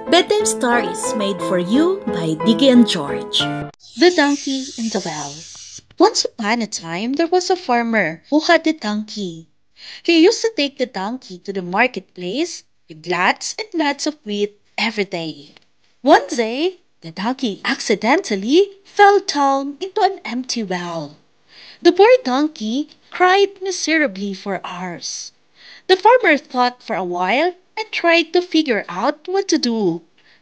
Bedtime Stories made for you by Diggy and George. The Donkey and the Well. Once upon a time, there was a farmer who had a donkey. He used to take the donkey to the marketplace with lots and lots of wheat every day. One day, the donkey accidentally fell down into an empty well. The poor donkey cried miserably for hours. The farmer thought for a while and tried to figure out what to do.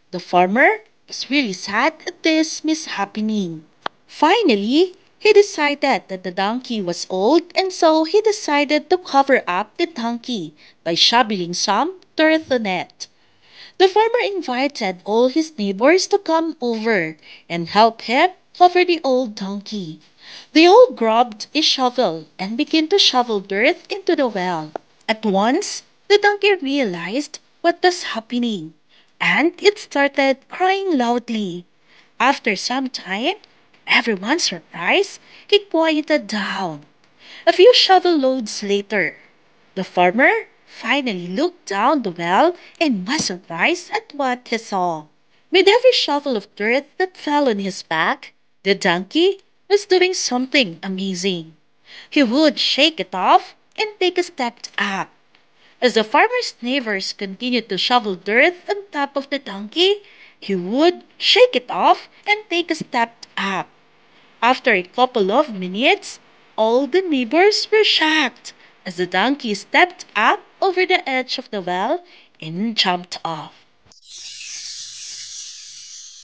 The farmer was really sad at this mishappening. Finally, he decided that the donkey was old, and so he decided to cover up the donkey by shoveling some dirt on it. The farmer invited all his neighbors to come over and help him cover the old donkey. They all grabbed a shovel and began to shovel dirt into the well. At once, the donkey realized what was happening, and it started crying loudly. After some time, everyone surprised, it quieted down. A few shovel loads later, the farmer finally looked down the well and was surprised at what he saw. With every shovel of dirt that fell on his back, the donkey was doing something amazing. He would shake it off and take a step up. As the farmer's neighbors continued to shovel dirt on top of the donkey, he would shake it off and take a step up. After a couple of minutes, all the neighbors were shocked as the donkey stepped up over the edge of the well and jumped off.